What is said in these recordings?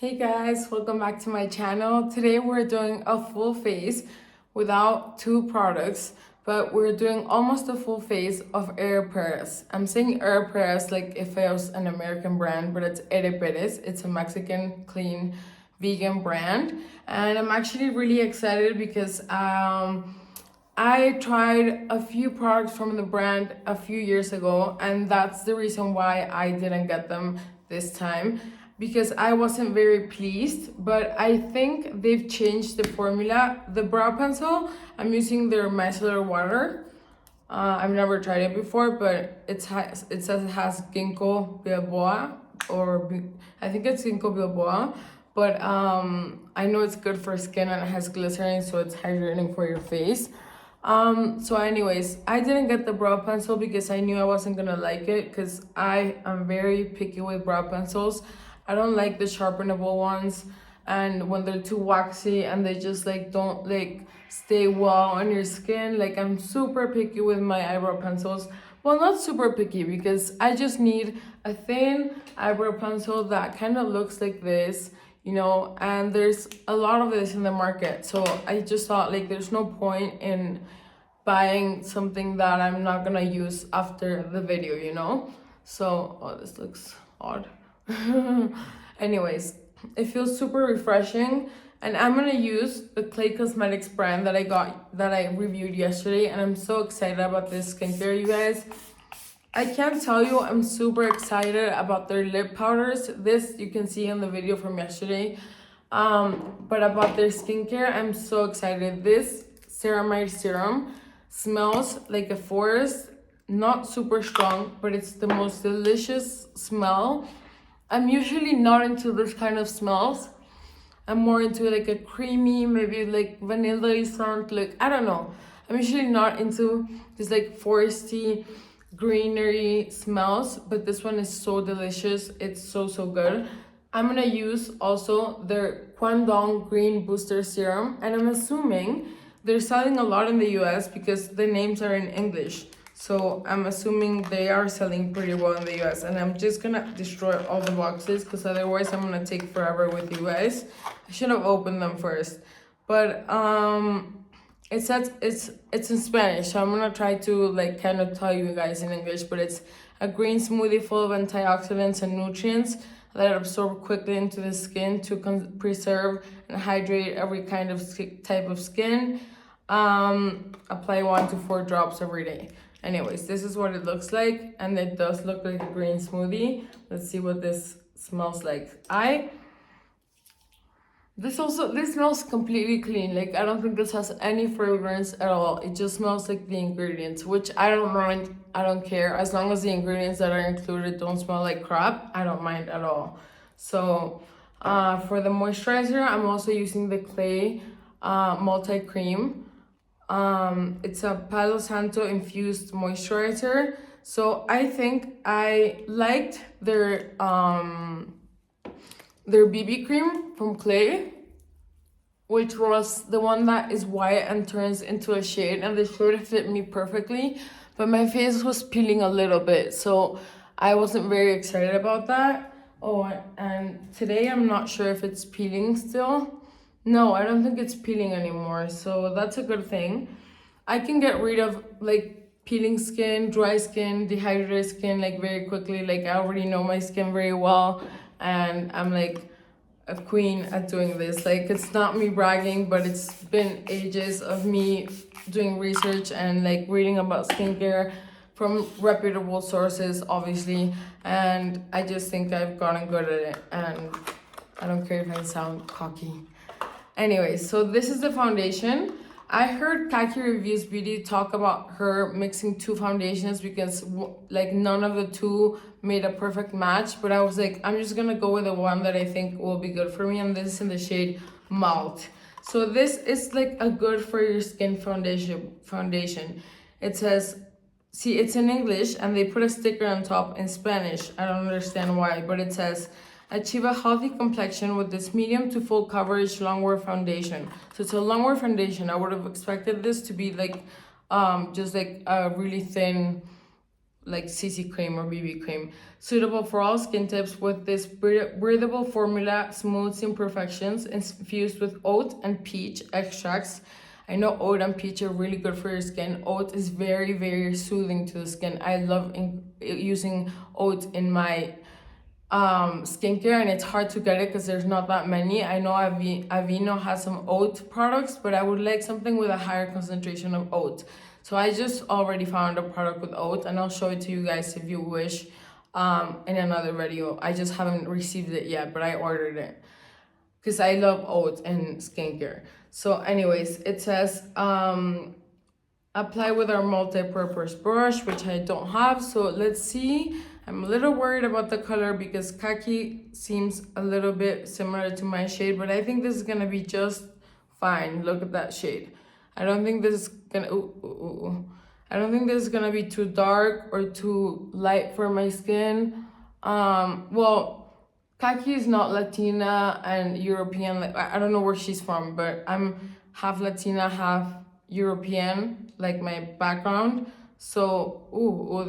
Hey guys, welcome back to my channel. Today we're doing a full face without two products, but we're doing almost a full face of Ere Perez. I'm saying Ere Perez like if it was an American brand, but it's Ere Perez. It's a Mexican clean vegan brand, and I'm actually really excited because I tried a few products from the brand a few years ago, and that's the reason why I didn't get them this time because I wasn't very pleased. But I think they've changed the formula. The brow pencil, I'm using their micellar water. I've never tried it before, but it says it has ginkgo biloba, I think it's ginkgo biloba. But I know it's good for skin and it has glycerin, so it's hydrating for your face. So anyways, I didn't get the brow pencil because I knew I wasn't gonna like it because I am very picky with brow pencils. I don't like the sharpenable ones, and when they're too waxy and they just like don't like stay well on your skin. Like I'm super picky with my eyebrow pencils. Well, not super picky because I just need a thin eyebrow pencil that kind of looks like this, and there's a lot of this in the market. So I just thought like there's no point in buying something that I'm not gonna use after the video. So, oh, this looks odd. Anyways, it feels super refreshing, and I'm gonna use the Clay Cosmetics brand that I reviewed yesterday, and I'm so excited about this skincare, you guys. I can't tell you, I'm super excited about their lip powders. This you can see in the video from yesterday. But about their skincare, I'm so excited. This ceramide serum smells like a forest, not super strong, but it's the most delicious smell. I'm usually not into this kind of smells. I'm more into like a creamy, maybe like vanilla scent, like I don't know. I'm usually not into this like foresty, greenery smells, but this one is so delicious. It's so good. I'm gonna use also their Kwangdong Green Booster Serum, and I'm assuming they're selling a lot in the US because the names are in English. So I'm assuming they are selling pretty well in the US, and I'm just gonna destroy all the boxes because otherwise I'm gonna take forever with you guys. I should have opened them first, but it says it's in Spanish, so I'm gonna try to like kind of tell you guys in English. But it's a green smoothie full of antioxidants and nutrients that absorb quickly into the skin to preserve and hydrate every kind of type of skin. Apply 1 to 4 drops every day. Anyways, this is what it looks like, and it does look like a green smoothie. Let's see what this smells like. This smells completely clean. Like I don't think this has any fragrance at all. It just smells like the ingredients, which I don't mind. I don't care as long as the ingredients that are included don't smell like crap. I don't mind at all. So for the moisturizer, I'm also using the Clay multi cream. It's a Palo Santo infused moisturizer. So I think I liked their BB cream from Clay, which was the one that is white and turns into a shade, and the shade fit me perfectly, but my face was peeling a little bit, so I wasn't very excited about that. Oh, and today I'm not sure if it's peeling still. No, I don't think it's peeling anymore, so that's a good thing. I can get rid of like peeling skin, dry skin, dehydrated skin like very quickly. Like I already know my skin very well, and I'm like a queen at doing this. Like it's not me bragging, but it's been ages of me doing research and like reading about skincare from reputable sources, obviously, and I just think I've gotten good at it, and I don't care if I sound cocky. Anyway, so this is the foundation. I heard Kaki Reviews Beauty talk about her mixing 2 foundations because like none of the 2 made a perfect match, but I was like, I'm just gonna go with the one that I think will be good for me, and this is in the shade Malt. So this is like a good for your skin foundation. It says, see, it's in English and they put a sticker on top in Spanish. I don't understand why, but it says, achieve a healthy complexion with this medium to full coverage longwear foundation. So it's a longwear foundation. I would have expected this to be like just like a really thin like CC cream or BB cream. Suitable for all skin types with this breathable formula, smooths imperfections, infused with oat and peach extracts. I know oat and peach are really good for your skin. Oat is very, very soothing to the skin. I love using oat in my skincare, and it's hard to get it because there's not that many. I know Aveeno has some oat products, but I would like something with a higher concentration of oat. So I just already found a product with oat, and I'll show it to you guys if you wish in another video. I just haven't received it yet, but I ordered it because I love oat in skincare. So anyways, it says apply with our multi-purpose brush, which I don't have. So let's see. I'm a little worried about the color because khaki seems a little bit similar to my shade, but I think this is gonna be just fine. Look at that shade. I don't think this is gonna, I don't think this is gonna be too dark or too light for my skin. Well, khaki is not Latina and European. Like, I don't know where she's from, but I'm half Latina, half European, like my background. So,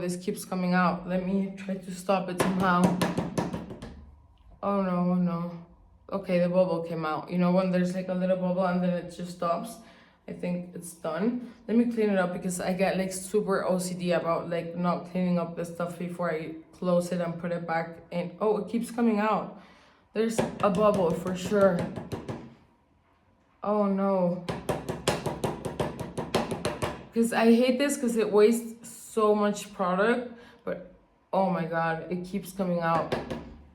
this keeps coming out. Let me try to stop it somehow. Oh no. Okay, the bubble came out. You know when there's like a little bubble and then it just stops? I think it's done. Let me clean it up because I get like super OCD about like not cleaning up the stuff before I close it and put it back in. Oh, it keeps coming out. There's a bubble for sure. Oh no. Because I hate this because it wastes so much product, but oh my god, it keeps coming out.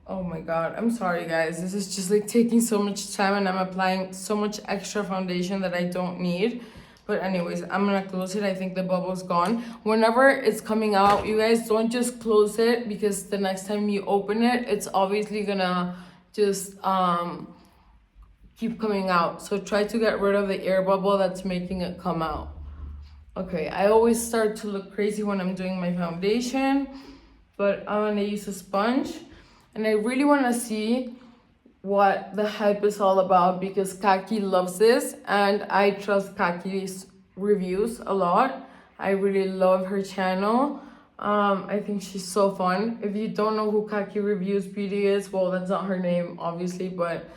Oh my god, I'm sorry guys. This is just like taking so much time and I'm applying so much extra foundation that I don't need. But anyways, I'm gonna close it. I think the bubble's gone. Whenever it's coming out, you guys don't just close it because the next time you open it, it's obviously gonna just keep coming out. So try to get rid of the air bubble that's making it come out. Okay, I always start to look crazy when I'm doing my foundation, but I'm gonna use a sponge, and I really wanna see what the hype is all about because Kaki loves this, and I trust Kaki's reviews a lot. I really love her channel. I think she's so fun. If you don't know who Kaki Reviews Beauty is, well, that's not her name, obviously, but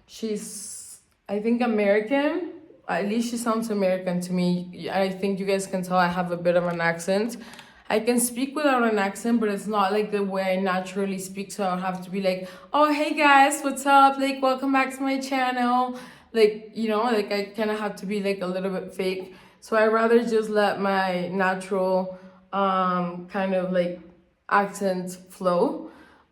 she's, I think, American. At least she sounds American to me. I think you guys can tell I have a bit of an accent. I can speak without an accent, but it's not like the way I naturally speak. So I'll have to be like, oh, hey guys, what's up? Like, welcome back to my channel. Like, you know, like I kind of have to be like a little bit fake. So I rather just let my natural kind of like accent flow.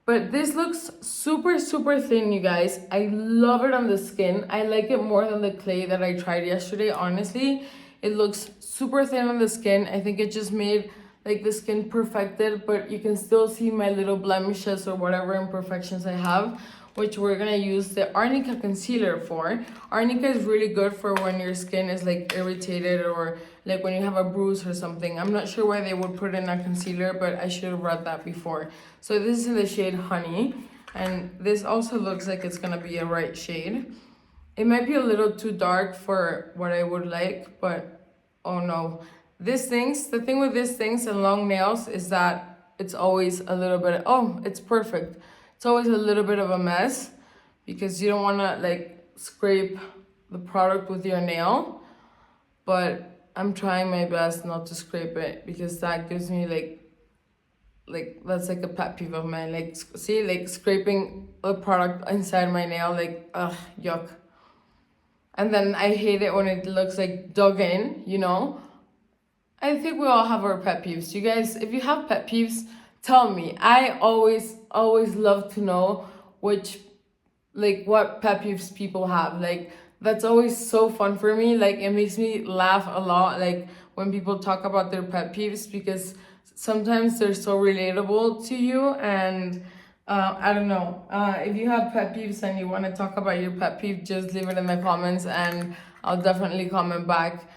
But this looks super, super thin, you guys. I love it on the skin. I like it more than the clay that I tried yesterday, honestly. It looks super thin on the skin. I think it just made like the skin perfected, but you can still see my little blemishes or whatever imperfections I have, which we're gonna use the Arnica concealer for. Arnica is really good for when your skin is like irritated or like when you have a bruise or something. I'm not sure why they would put in a concealer, but I should have read that before. So this is in the shade Honey, and this also looks like it's gonna be a right shade. It might be a little too dark for what I would like, but oh no. The thing with these things and long nails is that it's always a little bit, it's perfect. It's always a little bit of a mess because you don't wanna like scrape the product with your nail, but I'm trying my best not to scrape it because that gives me like that's like a pet peeve of mine. Like, see, like scraping a product inside my nail, like, ugh, yuck. And then I hate it when it looks like dug in, you know? I think we all have our pet peeves. You guys, if you have pet peeves, tell me. I always love to know what pet peeves people have. Like, that's always so fun for me. Like, it makes me laugh a lot, like, when people talk about their pet peeves because sometimes they're so relatable to you. And I don't know. If you have pet peeves and you want to talk about your pet peeve, just leave it in the comments and I'll definitely comment back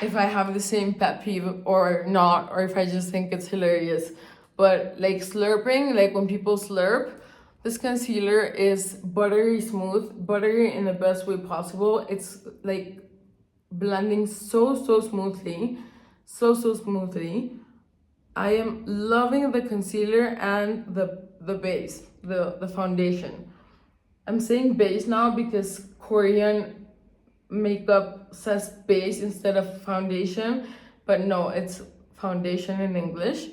if I have the same pet peeve or not, or if I just think it's hilarious. But like slurping, like when people slurp, this concealer is buttery smooth, buttery in the best way possible. It's like blending so smoothly, so smoothly. I am loving the concealer and the base, the foundation. I'm saying base now because Korean makeup says base instead of foundation, but no, it's foundation in English,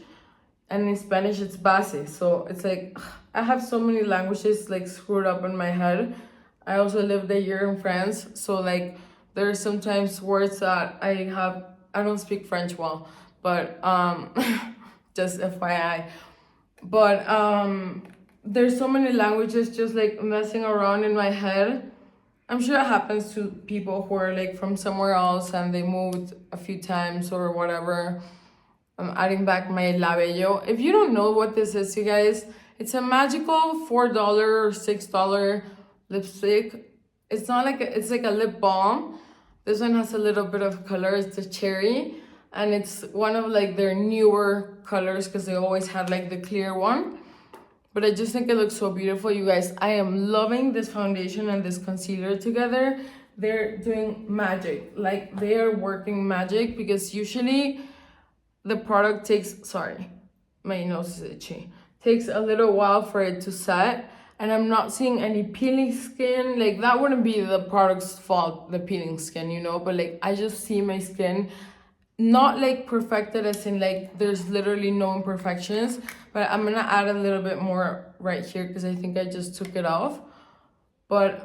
and in Spanish it's base. So it's like I have so many languages like screwed up in my head. I also lived a year in France, so like there are sometimes words that I don't speak French well, but just FYI. But there's so many languages just like messing around in my head. I'm sure it happens to people who are like from somewhere else and they moved a few times or whatever. I'm adding back my Labello. If you don't know what this is, you guys, it's a magical $4 or $6 lipstick. It's not like it's like a lip balm. This one has a little bit of color. It's the cherry, and it's one of like their newer colors because they always had like the clear one. But I just think it looks so beautiful, you guys. I am loving this foundation and this concealer together. They're doing magic. Like they are working magic, because usually the product takes, sorry, my nose is itchy, takes a little while for it to set, and I'm not seeing any peeling skin. Like that wouldn't be the product's fault, the peeling skin, you know, but like I just see my skin not like perfected as in like there's literally no imperfections, but I'm gonna add a little bit more right here because I think I just took it off. But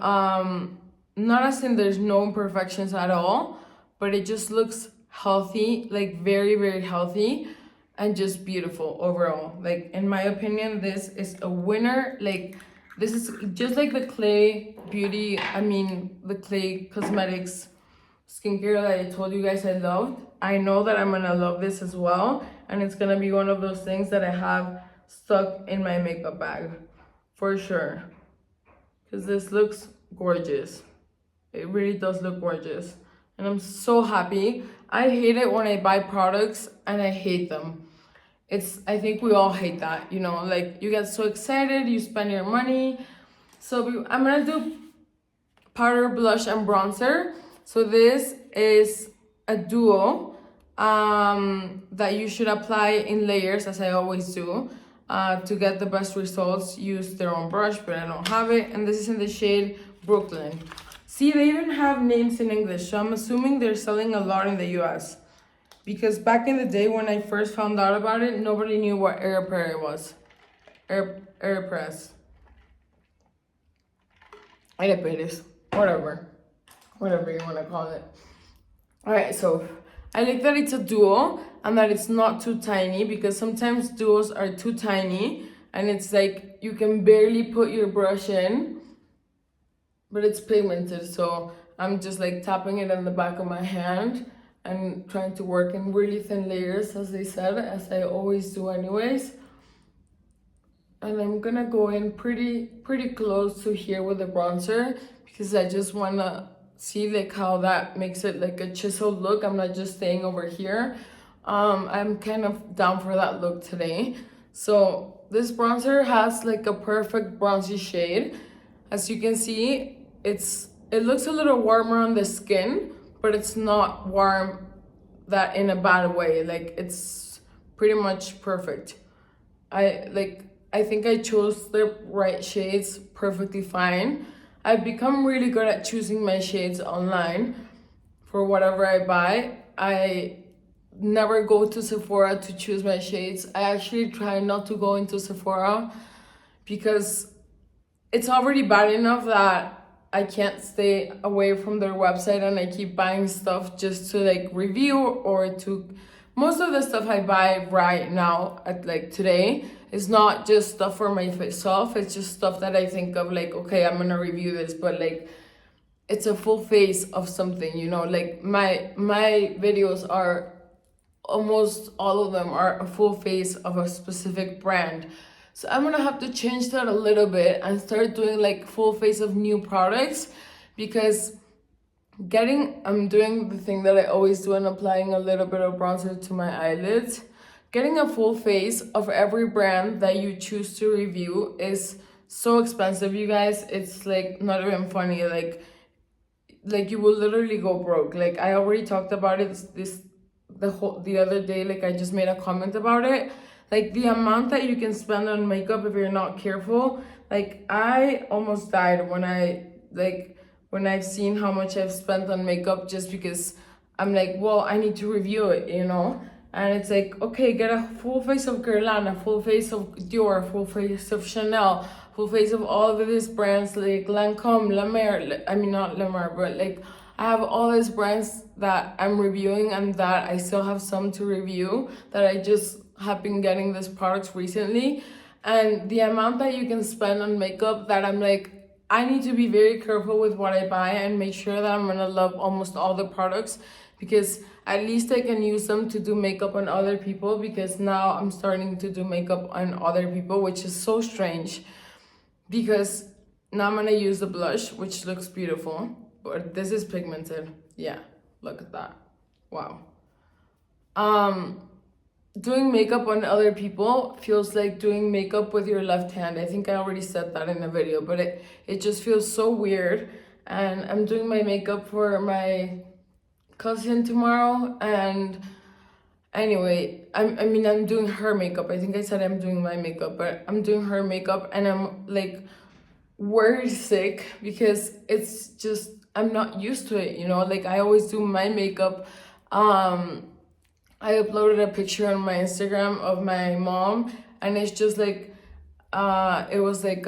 not as in there's no imperfections at all, but it just looks healthy, like very, very healthy, and just beautiful overall. Like in my opinion, this is a winner. Like this is just like the Clay Beauty, the Clay Cosmetics skincare that I told you guys I loved. I know that I'm gonna love this as well, and it's gonna be one of those things that I have stuck in my makeup bag for sure, because this looks gorgeous. It really does look gorgeous, and I'm so happy. I hate it when I buy products and I hate them. I think we all hate that, you know, like you get so excited, you spend your money. So I'm gonna do powder, blush, and bronzer. So this is a duo that you should apply in layers, as I always do. To get the best results, use their own brush, but I don't have it. And this is in the shade Brooklyn. See, they even have names in English, so I'm assuming they're selling a lot in the US. Because back in the day when I first found out about it, nobody knew what Ere Perez was. Ere Perez. Ere Perez. Whatever you want to call it. Alright, so I like that it's a duo and that it's not too tiny, because sometimes duos are too tiny and it's like you can barely put your brush in, but it's pigmented. So I'm just like tapping it on the back of my hand and trying to work in really thin layers, as they said, as I always do anyways. And I'm gonna go in pretty close to here with the bronzer, because I just wanna see like how that makes it like a chiseled look. I'm not just staying over here. I'm kind of down for that look today. So this bronzer has like a perfect bronzy shade. As you can see, it looks a little warmer on the skin, but it's not warm that in a bad way. Like it's pretty much perfect. I think I chose the right shades perfectly fine. I've become really good at choosing my shades online for whatever I buy. I never go to Sephora to choose my shades. I actually try not to go into Sephora because it's already bad enough that I can't stay away from their website and I keep buying stuff just to like review or to... Most of the stuff I buy right now, at like today, is not just stuff for myself. It's just stuff that I think of like, okay, I'm gonna review this, but like it's a full face of something, you know. Like my videos are, almost all of them are a full face of a specific brand. So I'm gonna have to change that a little bit and start doing like full face of new products, because I'm doing the thing that I always do and applying a little bit of bronzer to my eyelids. Getting a full face of every brand that you choose to review is so expensive, you guys. It's like not even funny. Like you will literally go broke. Like I already talked about it this the other day, like I just made a comment about it. Like the amount that you can spend on makeup if you're not careful. Like I almost died when I've seen how much I've spent on makeup, just because I'm like, well, I need to review it, you know? And it's like, okay, get a full face of Guerlain, a full face of Dior, full face of Chanel, full face of all of these brands like Lancome, La Mer, I mean not La Mer, but like I have all these brands that I'm reviewing and that I still have some to review that I just have been getting these products recently. And the amount that you can spend on makeup, that I'm like, I need to be very careful with what I buy and make sure that I'm gonna love almost all the products, because at least I can use them to do makeup on other people, because now I'm starting to do makeup on other people, which is so strange, because now I'm gonna use the blush, which looks beautiful, but this is pigmented. Yeah, look at that. Wow. Doing makeup on other people feels like doing makeup with your left hand. I think I already said that in a video, but it just feels so weird. And I'm doing my makeup for my cousin tomorrow, and anyway, I'm doing her makeup. I think I said I'm doing my makeup, but I'm doing her makeup, and I'm like worried sick because it's just, I'm not used to it, you know? Like I always do my makeup. I uploaded a picture on my Instagram of my mom, and it's just like it was like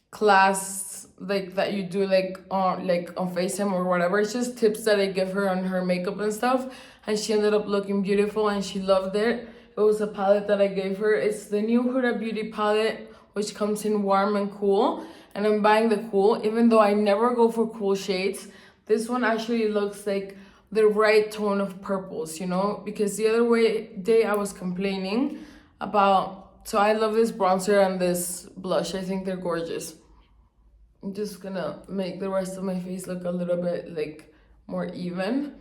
class like that you do like on FaceTime or whatever. It's just tips that I give her on her makeup and stuff, and she ended up looking beautiful and she loved it. It was a palette that I gave her. It's the new Huda Beauty palette, which comes in warm and cool, and I'm buying the cool, even though I never go for cool shades. This one actually looks like the right tone of purples, you know, because the other day I was complaining about, so I love this bronzer and this blush. I think they're gorgeous. I'm just gonna make the rest of my face look a little bit like more even.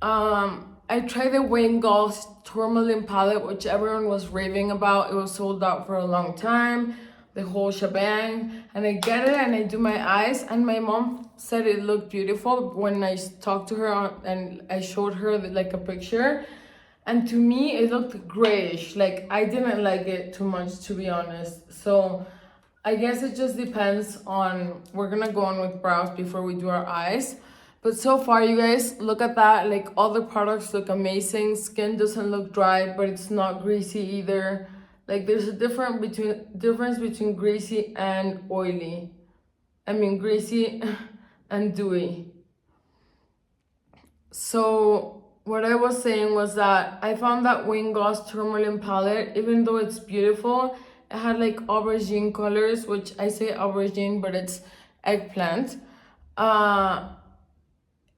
I tried the Wayne Goss Tourmaline palette, which everyone was raving about. It was sold out for a long time, the whole shebang, and I get it and I do my eyes, and my mom said it looked beautiful when I talked to her and I showed her like a picture, and to me it looked grayish. Like I didn't like it too much, to be honest. So I guess it just depends on, we're gonna go on with brows before we do our eyes. But so far, you guys, look at that. Like all the products look amazing. Skin doesn't look dry, but it's not greasy either. Like there's a difference between greasy and oily. I mean greasy and dewy. So what I was saying was that I found that Wayne Goss Tourmaline palette, even though it's beautiful, it had like aubergine colors, which I say aubergine, but it's eggplant.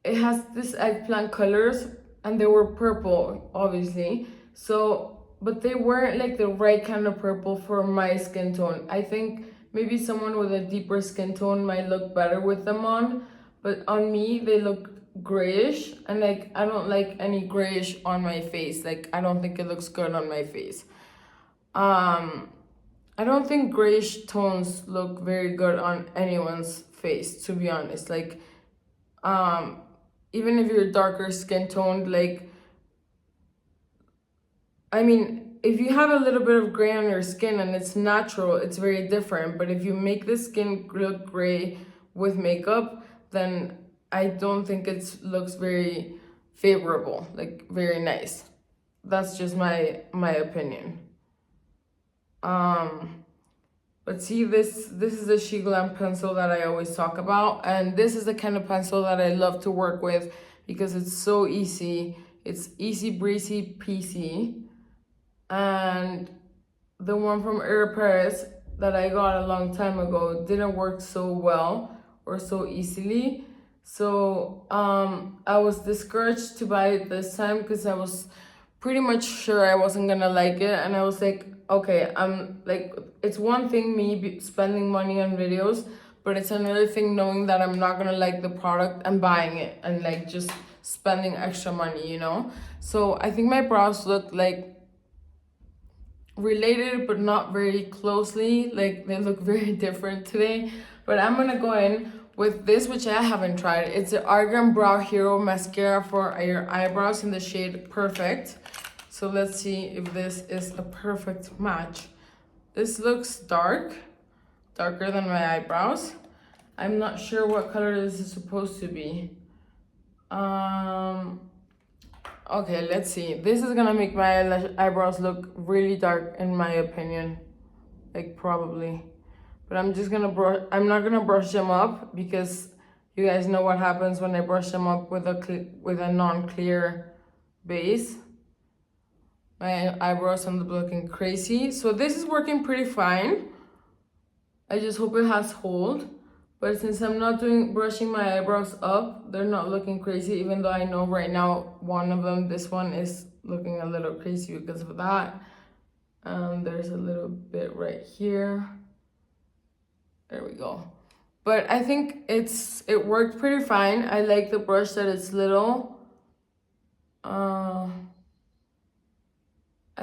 It has this eggplant colors, and they were purple, obviously. So, but they weren't like the right kind of purple for my skin tone. I think maybe someone with a deeper skin tone might look better with them on, but on me, they look grayish, and like I don't like any grayish on my face. Like I don't think it looks good on my face. I don't think grayish tones look very good on anyone's face, to be honest. Like even if you're darker skin toned, like, I mean, if you have a little bit of gray on your skin and it's natural, it's very different. But if you make the skin look gray with makeup, then I don't think it looks very favorable, like very nice. That's just my opinion. But see, this is the She Glam pencil that I always talk about, and this is the kind of pencil that I love to work with because it's so easy. It's easy breezy peasy. And the one from Ere Perez that I got a long time ago didn't work so well or so easily. So I was discouraged to buy it this time because I was pretty much sure I wasn't gonna like it, and I was like, okay, I'm like, it's one thing me spending money on videos, but it's another thing knowing that I'm not gonna like the product and buying it and like just spending extra money, you know? So I think my brows look like related but not very closely, like they look very different today. But I'm gonna go in with this, which I haven't tried. It's the Argan Brow Hero Mascara for your eyebrows in the shade Perfect. So let's see if this is a perfect match. This looks darker than my eyebrows. I'm not sure what color this is supposed to be. Okay, let's see. This is gonna make my eyebrows look really dark in my opinion. Like probably. But I'm just gonna brush, I'm not gonna brush them up because you guys know what happens when I brush them up with a non-clear base. My eyebrows end up looking crazy. So this is working pretty fine. I just hope it has hold. But since I'm not brushing my eyebrows up, they're not looking crazy, even though I know right now one of them, this one, is looking a little crazy because of that. There's a little bit right here. There we go. But I think it worked pretty fine. I like the brush that it's little. I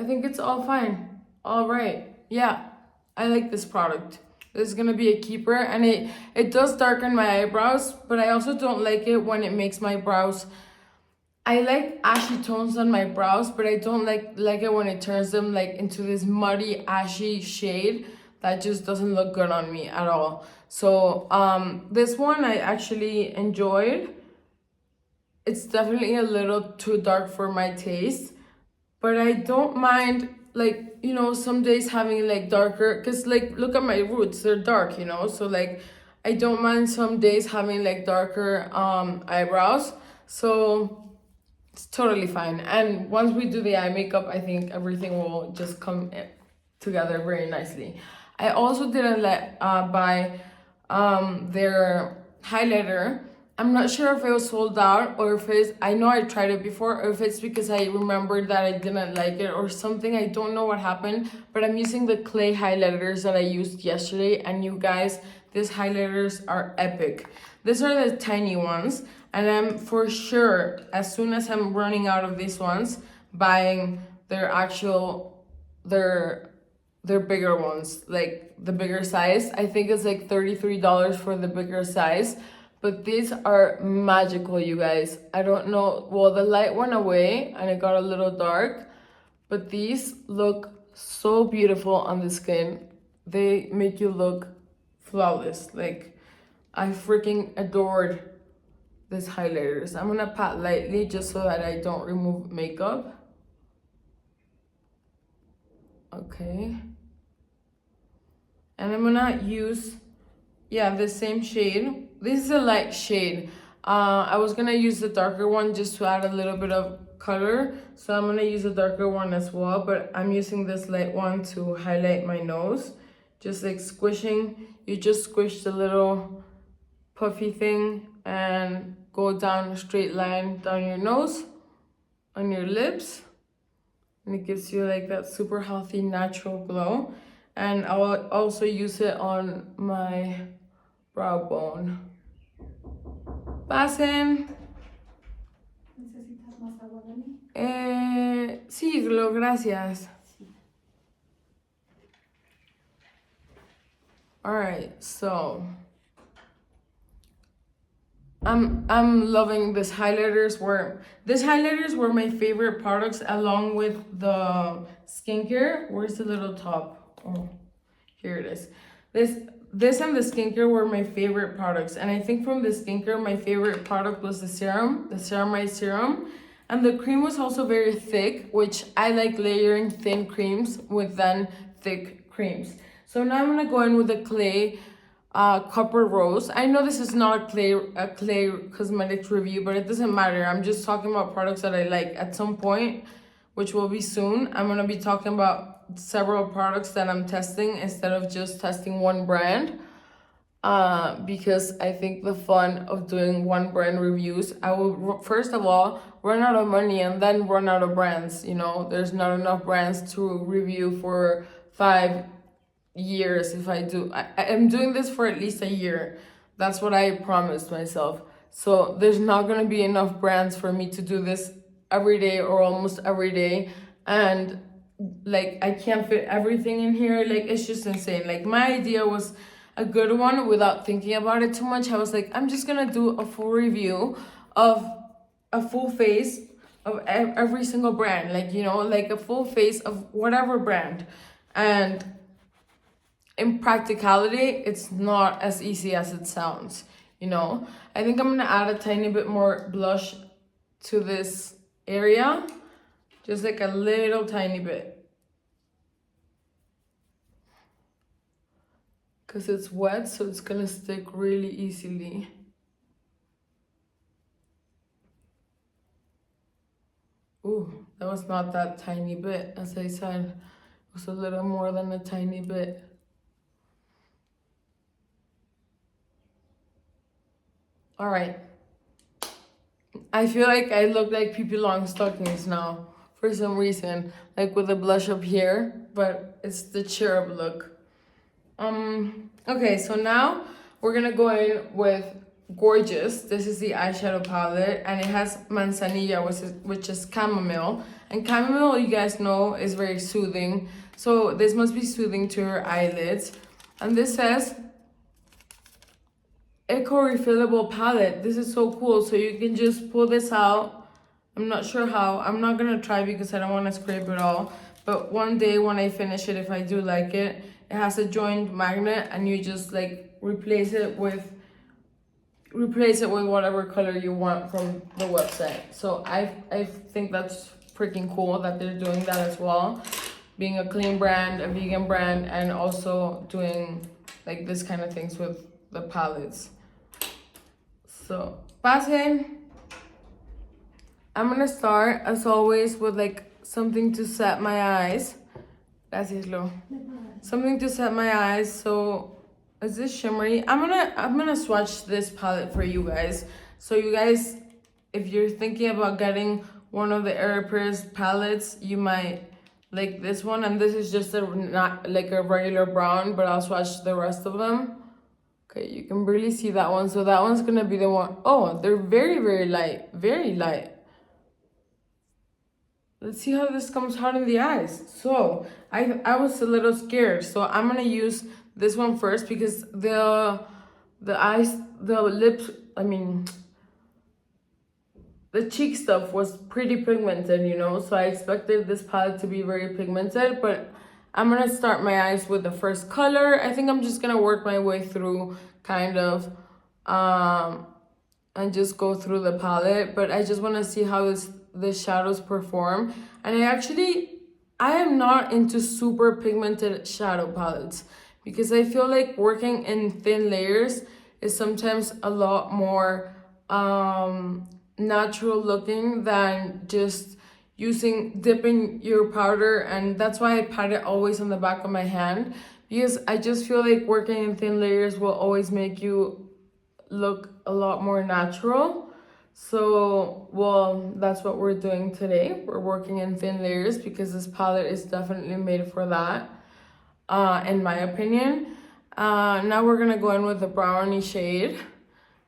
think it's all fine. All right. Yeah, I like this product. This is gonna be a keeper, and it does darken my eyebrows, but I also don't like it when it makes my brows. I like ashy tones on my brows, but I don't like it when it turns them like into this muddy ashy shade. That just doesn't look good on me at all. So this one I actually enjoyed. It's definitely a little too dark for my taste, but I don't mind, like, you know, some days having like darker, because like look at my roots, they're dark, you know, so like I don't mind some days having like darker eyebrows. So it's totally fine. And once we do the eye makeup, I think everything will just come together very nicely. I also didn't buy their highlighter. I'm not sure if it was sold out or if it's, I know I tried it before, or if it's because I remembered that I didn't like it or something. I don't know what happened, but I'm using the clay highlighters that I used yesterday, and you guys, these highlighters are epic. These are the tiny ones, and I'm for sure, as soon as I'm running out of these ones, buying their bigger ones, like the bigger size. I think it's like $33 for the bigger size, but these are magical, you guys. I don't know, well, the light went away and it got a little dark, but these look so beautiful on the skin. They make you look flawless. Like, I freaking adored these highlighters. I'm gonna pat lightly just so that I don't remove makeup. Okay. And I'm gonna use, the same shade. This is a light shade. I was gonna use the darker one just to add a little bit of color. So I'm gonna use a darker one as well, but I'm using this light one to highlight my nose. Just like squishing, you just squish the little puffy thing and go down a straight line down your nose, on your lips. And it gives you like that super healthy, natural glow. And I'll also use it on my brow bone. Pasen. ¿Necesitas más agua, Dani? Sí, gracias. Alright, so I'm loving these highlighters. These highlighters were my favorite products, along with the skincare. Where's the little top? Oh, here it is. This and the skincare were my favorite products, and I think from the skincare, my favorite product was the ceramide serum, and the cream was also very thick, which I like layering thin creams with then thick creams. So now I'm gonna go in with the clay Copper Rose. I know this is not a clay cosmetics review, but it doesn't matter. I'm just talking about products that I like. At some point, which will be soon, I'm gonna be talking about several products that I'm testing instead of just testing one brand, because I think the fun of doing one brand reviews, I will first of all run out of money and then run out of brands. You know, there's not enough brands to review for 5 years. If I do, I'm doing this for at least a year. That's what I promised myself. So there's not gonna be enough brands for me to do this every day or almost every day, and like I can't fit everything in here. Like, it's just insane. Like, my idea was, a good one without thinking about it too much. I was like, I'm just gonna do a full review of a full face of every single brand, like, you know, like a full face of whatever brand. And in practicality, it's not as easy as it sounds, you know. I think I'm gonna add a tiny bit more blush to this area, just like a little tiny bit, because it's wet, so it's gonna stick really easily. Ooh, that was not that tiny bit, as I said. It was a little more than a tiny bit. All right. I feel like I look like Pippi Longstockings now for some reason, like with the blush up here, but it's the cherub look. Okay, so now we're gonna go in with Gorgeous. This is the eyeshadow palette, and it has Manzanilla, which is chamomile. And chamomile, you guys know, is very soothing. So this must be soothing to your eyelids. And this says eco refillable palette. This is so cool. So you can just pull this out. I'm not sure how. I'm not gonna try because I don't want to scrape it all. But one day when I finish it, if I do like it, it has a joint magnet, and you just like replace it with whatever color you want from the website. So I think that's freaking cool that they're doing that as well, being a clean brand, a vegan brand, and also doing like this kind of things with the palettes. So base, I'm gonna start as always with like something to set my eyes. Gracias, Lo. Something to set my eyes. So is this shimmery? I'm gonna swatch this palette for you guys. So you guys, if you're thinking about getting one of the Ere Perez palettes, you might like this one. And this is just not like a regular brown, but I'll swatch the rest of them. Okay, you can barely see that one. So that one's gonna be the one. Oh, they're very, very light. Very light. Let's see how this comes out in the eyes. So I was a little scared. So I'm gonna use this one first because the eyes, the lips, I mean, the cheek stuff was pretty pigmented, you know. So I expected this palette to be very pigmented, but I'm gonna start my eyes with the first color. I think I'm just gonna work my way through kind of, and just go through the palette. But I just wanna see how the shadows perform. And I am not into super pigmented shadow palettes because I feel like working in thin layers is sometimes a lot more natural looking than just dipping your powder. And that's why I pat it always on the back of my hand, because I just feel like working in thin layers will always make you look a lot more natural. So, well, that's what we're doing today. We're working in thin layers because this palette is definitely made for that, in my opinion. Now we're gonna go in with the brownie shade.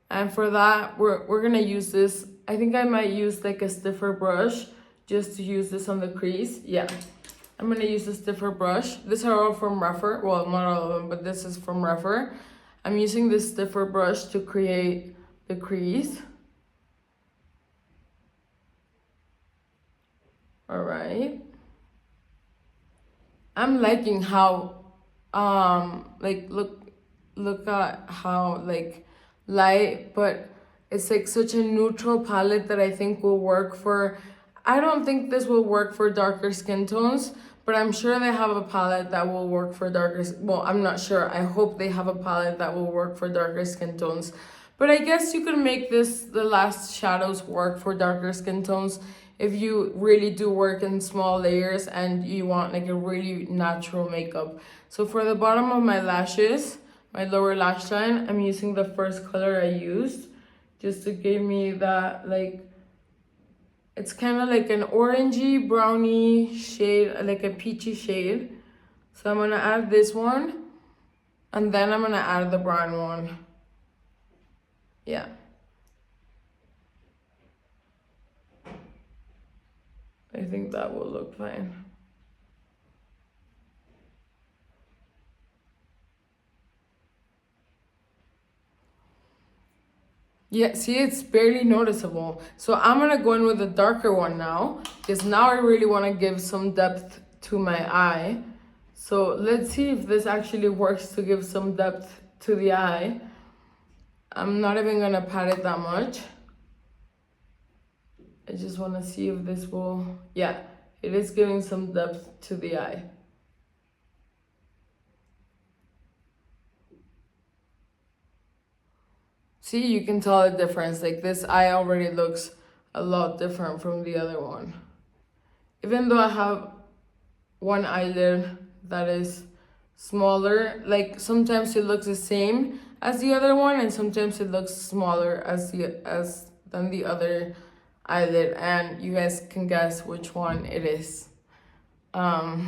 And for that, we're gonna use this. I think I might use like a stiffer brush just to use this on the crease. Yeah, I'm gonna use a stiffer brush. These are all from Refer. Well, not all of them, but this is from Refer. I'm using this stiffer brush to create the crease. All right. I'm liking how, like, look at how, like, light, but it's like such a neutral palette that I think will work for, I don't think this will work for darker skin tones, but I'm sure they have a palette that will work for well, I'm not sure. I hope they have a palette that will work for darker skin tones. But I guess you could make the last shadows work for darker skin tones if you really do work in small layers and you want like a really natural makeup. So for the bottom of my lashes, my lower lash line, I'm using the first color I used just to give me that, like, it's kind of like an orangey brownie shade, like a peachy shade. So I'm gonna add this one, and then I'm gonna add the brown one. Yeah. I think that will look fine. . Yeah, see, it's barely noticeable. So I'm gonna go in with a darker one now, because now I really want to give some depth to my eye. So let's see if this actually works to give some depth to the eye. I'm not even gonna pat it that much. I just want to see if this will, yeah, it is giving some depth to the eye. See, you can tell the difference. Like this eye already looks a lot different from the other one. Even though I have one eyelid that is smaller, like sometimes it looks the same as the other one and sometimes it looks smaller than the other eyelid, and you guys can guess which one it is. All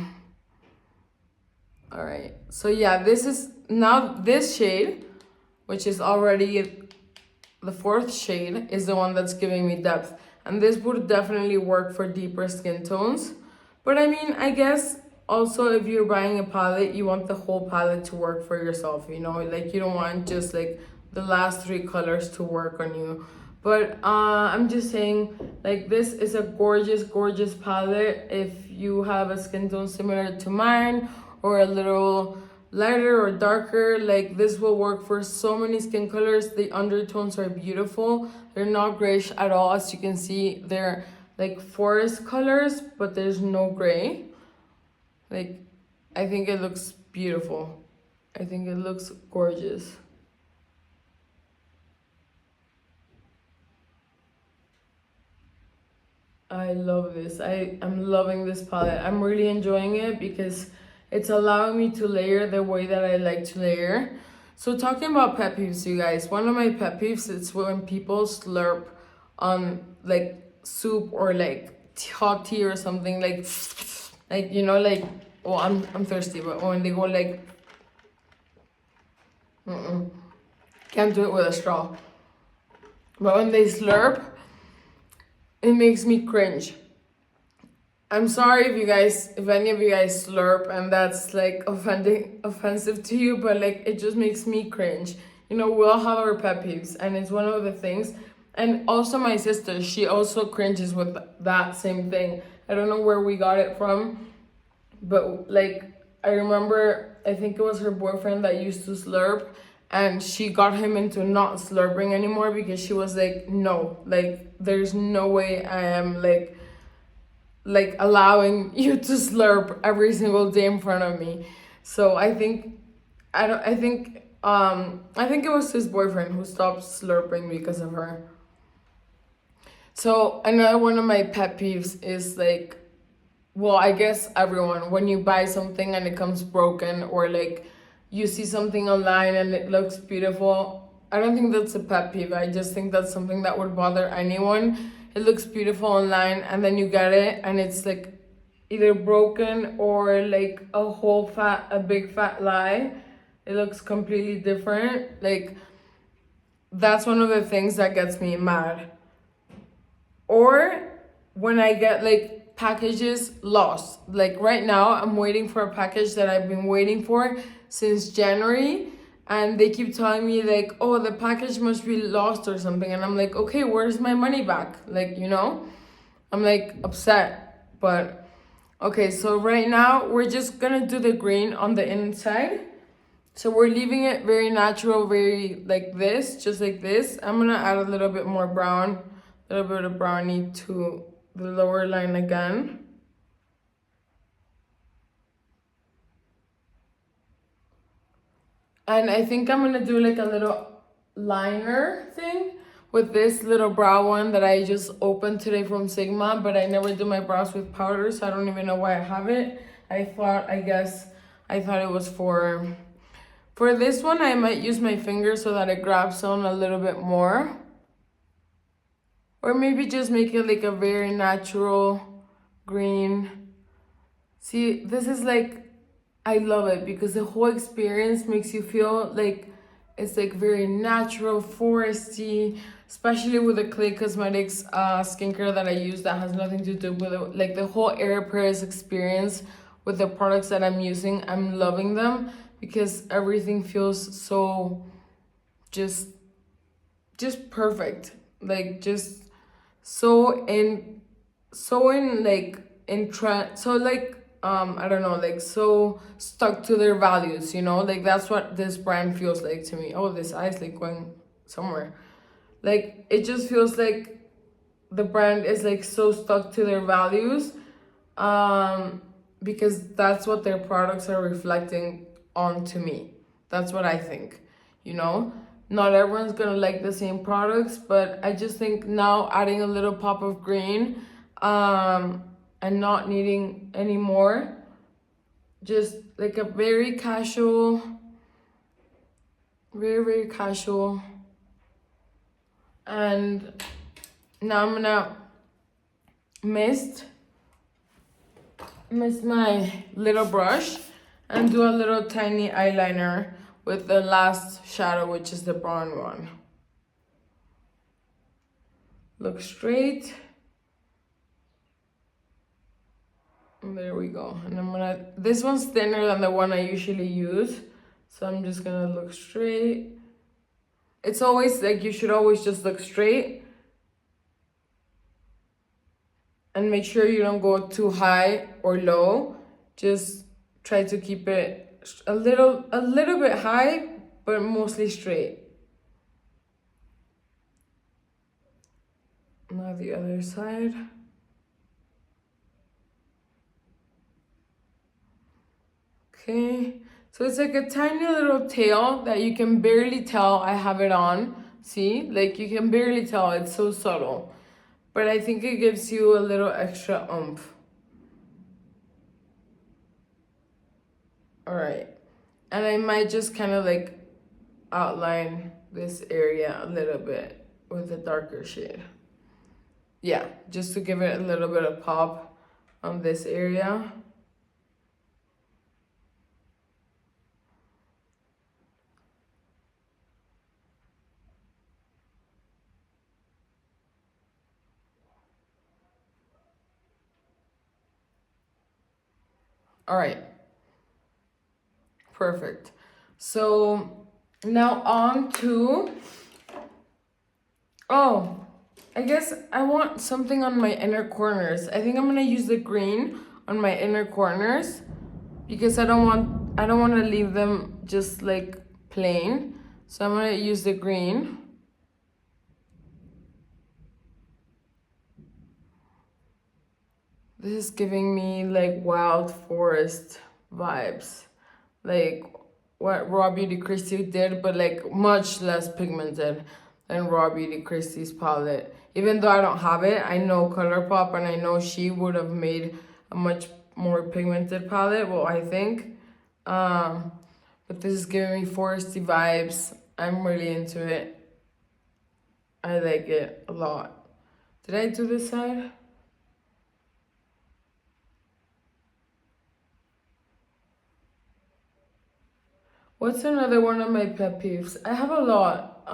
right, so yeah, this is now this shade, which is already the fourth shade, is the one that's giving me depth, and this would definitely work for deeper skin tones. But I mean, I guess also if you're buying a palette, you want the whole palette to work for yourself, you know, like you don't want just like the last three colors to work on you. But I'm just saying, like, this is a gorgeous, gorgeous palette. If you have a skin tone similar to mine or a little lighter or darker, like this will work for so many skin colors. The undertones are beautiful. They're not grayish at all. As you can see, they're like forest colors, but there's no gray. Like, I think it looks beautiful. I think it looks gorgeous. I love this. I'm loving this palette. I'm really enjoying it because it's allowing me to layer the way that I like to layer. So talking about pet peeves, you guys, one of my pet peeves is when people slurp on like soup or like hot tea or something, like you know, like, oh, I'm thirsty, but when they go like, can't do it with a straw. But when they slurp, it makes me cringe. I'm sorry if any of you guys slurp and that's like offensive to you, but like it just makes me cringe. You know, we all have our pet peeves, and it's one of the things. And also my sister, she also cringes with that same thing. I don't know where we got it from, but like I remember, I think it was her boyfriend that used to slurp, and she got him into not slurping anymore because she was like, no, like there's no way I am like allowing you to slurp every single day in front of me. So I think it was his boyfriend who stopped slurping because of her. So another one of my pet peeves is like, well, I guess everyone, when you buy something and it comes broken, or like you see something online and it looks beautiful. I don't think that's a pet peeve. I just think that's something that would bother anyone. It looks beautiful online and then you get it and it's like either broken or like a big fat lie. It looks completely different. Like, that's one of the things that gets me mad. Or when I get like packages lost. Like right now, I'm waiting for a package that I've been waiting for since January, and they keep telling me like, oh, the package must be lost or something, and I'm like, okay, where's my money back? Like, you know, I'm like upset. But okay, so right now we're just gonna do the green on the inside. So we're leaving it very natural, very like this, just like this. I'm gonna add a little bit more brown, a little bit of brownie to the lower line again. And I think I'm gonna do like a little liner thing with this little brow one that I just opened today from Sigma, but I never do my brows with powder, so I don't even know why I have it. I thought it was for this one. I might use my finger so that it grabs on a little bit more. Or maybe just make it like a very natural green. See, this is like, I love it because the whole experience makes you feel like it's like very natural, foresty, especially with the Clay Cosmetics skincare that I use that has nothing to do with it. Like the whole Ere Perez experience with the products that I'm using, I'm loving them because everything feels so just just perfect. Like just so in like in trend, so like I don't know, like so stuck to their values, you know, like that's what this brand feels like to me. Oh, this eye's like going somewhere. Like it just feels like the brand is like so stuck to their values, because that's what their products are reflecting onto me. That's what I think, you know. Not everyone's gonna like the same products, but I just think now adding a little pop of green, and not needing any more, just like a very casual, very casual. And now I'm gonna mist my little brush and do a little tiny eyeliner with the last shadow, which is the brown one. Look straight. And there we go. And I'm gonna, this one's thinner than the one I usually use, so I'm just gonna look straight. It's always like, you should always just look straight and make sure you don't go too high or low. Just try to keep it a little bit high, but mostly straight. Now the other side. Okay, so it's like a tiny little tail that you can barely tell I have it on. See, like you can barely tell, it's so subtle. But I think it gives you a little extra oomph. All right, and I might just kind of like outline this area a little bit with a darker shade. Yeah, just to give it a little bit of pop on this area. All right, perfect. So now on to, oh, I guess I want something on my inner corners. I think I'm gonna use the green on my inner corners because I don't want to leave them just like plain. So I'm gonna use the green. This is giving me like wild forest vibes, like what Raw Beauty Kristi did, but like much less pigmented than Raw Beauty Kristi's palette. Even though I don't have it, I know ColourPop and I know she would have made a much more pigmented palette, well, I think. But this is giving me foresty vibes. I'm really into it. I like it a lot. Did I do this side? What's another one of my pet peeves? I have a lot.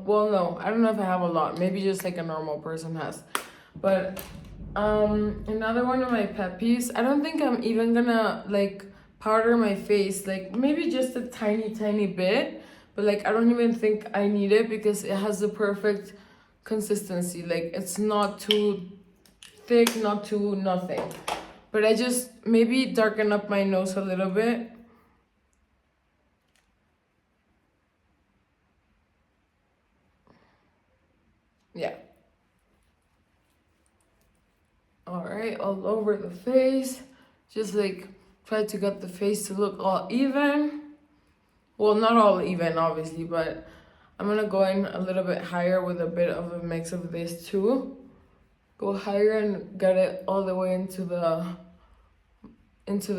Well, no, I don't know if I have a lot. Maybe just like a normal person has. But another one of my pet peeves, I don't think I'm even gonna like powder my face. Like maybe just a tiny bit. But like I don't even think I need it because it has the perfect consistency. Like it's not too thick, not too nothing. But I just maybe darken up my nose a little bit. Yeah. All right, all over the face. Just like try to get the face to look all even. Well, not all even, obviously, but I'm gonna go in a little bit higher with a bit of a mix of this too. Go higher and get it all the way into the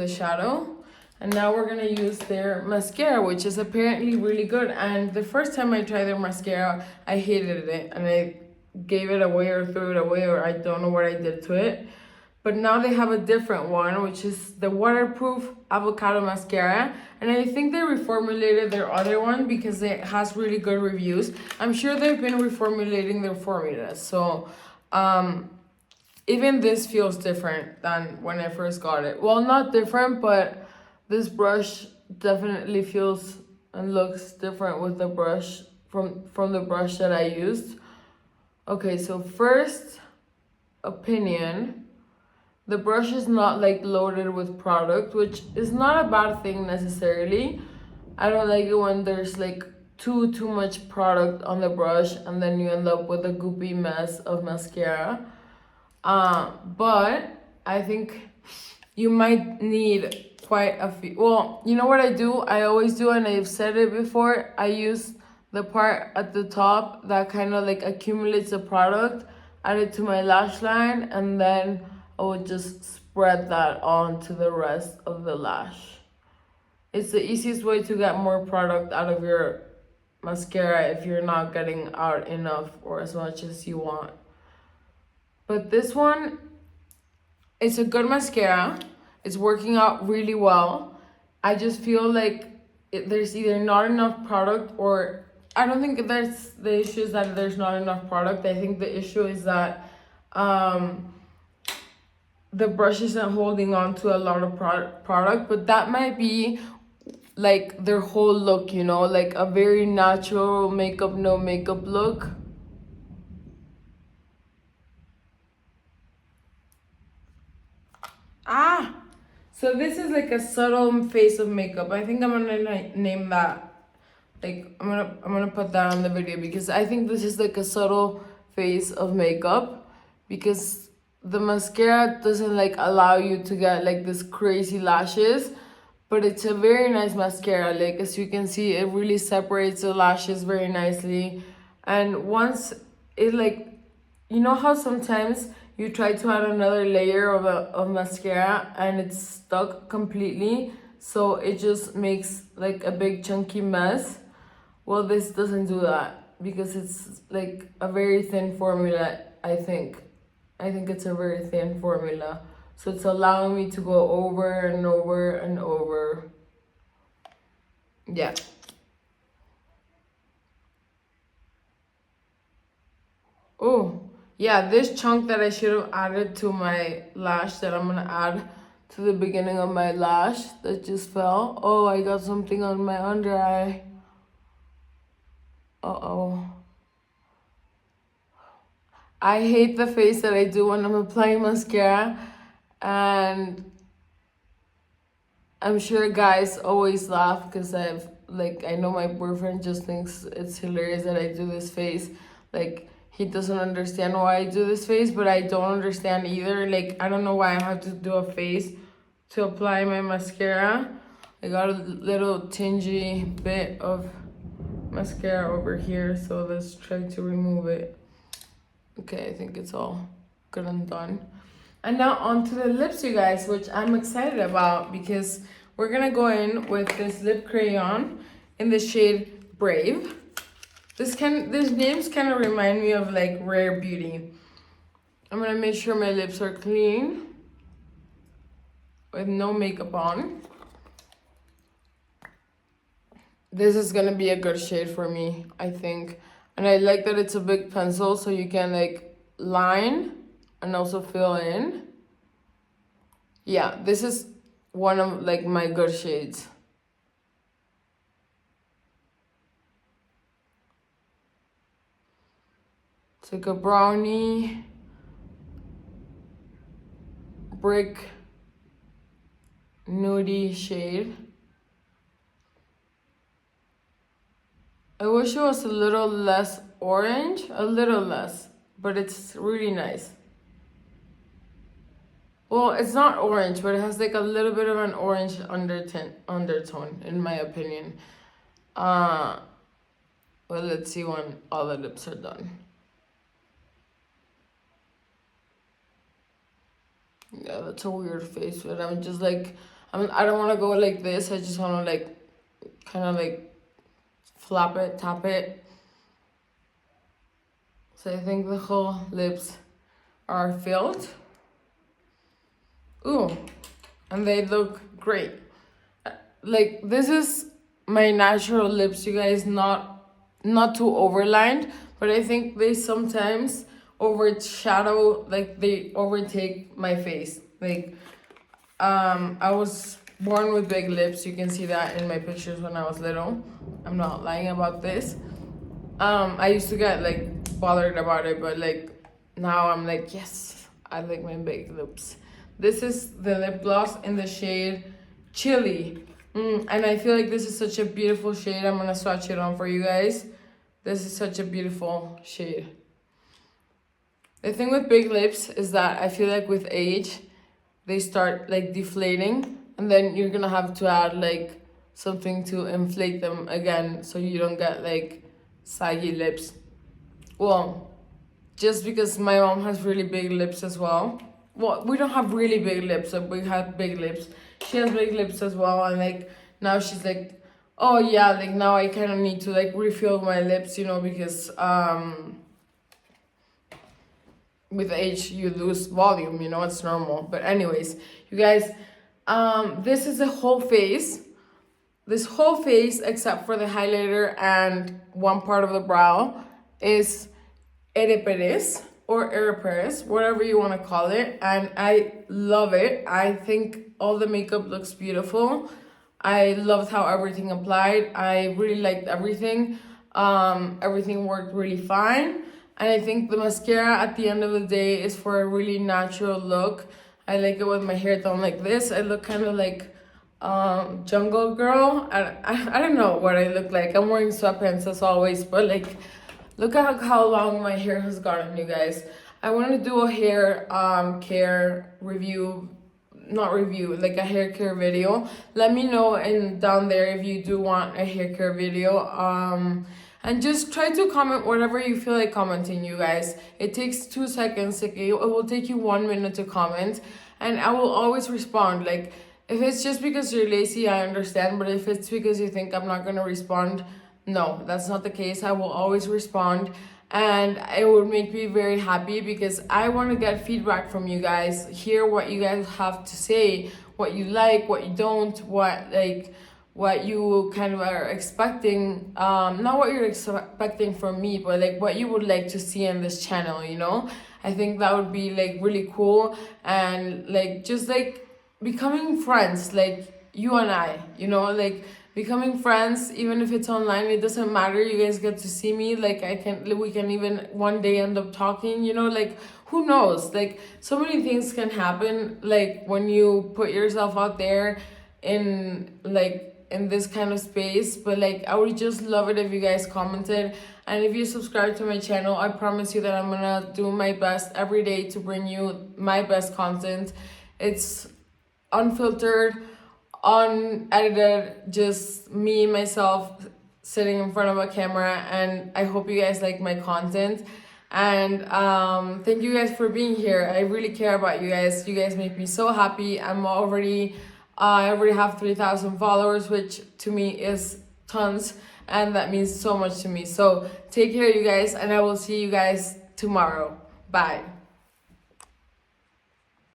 shadow. And now we're gonna use their mascara, which is apparently really good. And the first time I tried their mascara, I hated it and I gave it away or threw it away, or I don't know what I did to it. But now they have a different one, which is the waterproof Avocado mascara. And I think they reformulated their other one because it has really good reviews. I'm sure they've been reformulating their formulas. So even this feels different than when I first got it. Well, not different, but this brush definitely feels and looks different with the brush from the brush that I used. Okay, so first opinion, the brush is not like loaded with product, which is not a bad thing necessarily. I don't like it when there's like too much product on the brush and then you end up with a goopy mess of mascara. But I think you might need quite a few. Well, you know what I do? I always do, and I've said it before, I use the part at the top that kind of like accumulates the product, add it to my lash line, and then I would just spread that on to the rest of the lash. It's the easiest way to get more product out of your mascara if you're not getting out enough or as much as you want. But this one, it's a good mascara. It's working out really well. I just feel like there's either not enough product, or I don't think that's the issue is that there's not enough product. I think the issue is that the brush isn't holding on to a lot of product, but that might be like their whole look, you know, like a very natural makeup, no makeup look. So this is like a subtle face of makeup. I think I'm gonna name that. Like I'm gonna put that on the video because I think this is like a subtle face of makeup, because the mascara doesn't like allow you to get like this crazy lashes, but it's a very nice mascara. Like as you can see, it really separates the lashes very nicely. And once it like, you know how sometimes you try to add another layer of mascara and it's stuck completely, so it just makes like a big chunky mess? Well, this doesn't do that because it's like a very thin formula. I think it's a very thin formula, so it's allowing me to go over and over and over. Yeah. Oh, yeah, this chunk that I should have added to my lash that I'm gonna add to the beginning of my lash that just fell. Oh, I got something on my under eye. Uh-oh. I hate the face that I do when I'm applying mascara, and I'm sure guys always laugh because I know my boyfriend just thinks it's hilarious that I do this face. Like, he doesn't understand why I do this face, but I don't understand either. Like, I don't know why I have to do a face to apply my mascara. I got a little tingy bit of mascara over here, so let's try to remove it. Okay, I think it's all good and done. And now onto the lips, you guys, which I'm excited about because we're gonna go in with this lip crayon in the shade Brave. These names kind of remind me of like Rare Beauty. I'm gonna make sure my lips are clean with no makeup on. This is gonna be a good shade for me, I think. And I like that it's a big pencil, so you can like line and also fill in. Yeah, this is one of like my good shades. It's like a brownie, brick, nudie shade. I wish it was a little less orange, but it's really nice. Well, it's not orange, but it has like a little bit of an orange undertone, in my opinion. Well, let's see when all the lips are done. Yeah, that's a weird face, but I'm just like, I don't want to go like this. I just want to like, kind of like flap it, tap it. So I think the whole lips are filled. Ooh, and they look great. Like, this is my natural lips, you guys, not too overlined, but I think they sometimes overshadow, like they overtake my face. Like, I was born with big lips. You can see that in my pictures when I was little. I'm not lying about this. I used to get like bothered about it, but like now I'm like, yes, I like my big lips. This is the lip gloss in the shade Chili. And I feel like this is such a beautiful shade. I'm gonna swatch it on for you guys. This is such a beautiful shade. The thing with big lips is that I feel like with age, they start like deflating, and then you're gonna have to add like something to inflate them again so you don't get like saggy lips. Well, just because my mom has really big lips as well. Well, we don't have really big lips, but we have big lips. She has big lips as well, and like now she's like, oh yeah, like now I kind of need to like refill my lips, you know, because with age you lose volume, you know, it's normal. But anyways, you guys, this is the whole face. This whole face, except for the highlighter and one part of the brow, is Ere Perez or Ere Perez, whatever you want to call it. And I love it. I think all the makeup looks beautiful. I loved how everything applied. I really liked everything. Everything worked really fine. And I think the mascara at the end of the day is for a really natural look. I like it with my hair done like this. I look kind of like jungle girl. I don't know what I look like. I'm wearing sweatpants as always, but like look at how long my hair has gotten, you guys. I want to do a hair care review, not review, like a hair care video. Let me know down there if you do want a hair care video. And just try to comment whatever you feel like commenting, you guys. It takes 2 seconds. It will take you 1 minute to comment, and I will always respond. Like, if it's just because you're lazy, I understand. But if it's because you think I'm not gonna respond, no, that's not the case. I will always respond, and it would make me very happy because I want to get feedback from you guys. Hear what you guys have to say, what you like, what you don't, what you kind of are expecting, not what you're expecting from me, but like what you would like to see in this channel, you know. I think that would be like really cool, and like just like becoming friends, like you and I, you know, like becoming friends, even if it's online, it doesn't matter. You guys get to see me, like we can even one day end up talking, you know, like who knows, like so many things can happen, like when you put yourself out there in this kind of space. But like I would just love it if you guys commented, and if you subscribe to my channel, I promise you that I'm gonna do my best every day to bring you my best content. It's unfiltered, unedited, just me, myself, sitting in front of a camera, and I hope you guys like my content. And thank you guys for being here. I really care about you guys. You guys make me so happy. I already have 3,000 followers, which to me is tons, and that means so much to me. So take care, you guys, and I will see you guys tomorrow. Bye.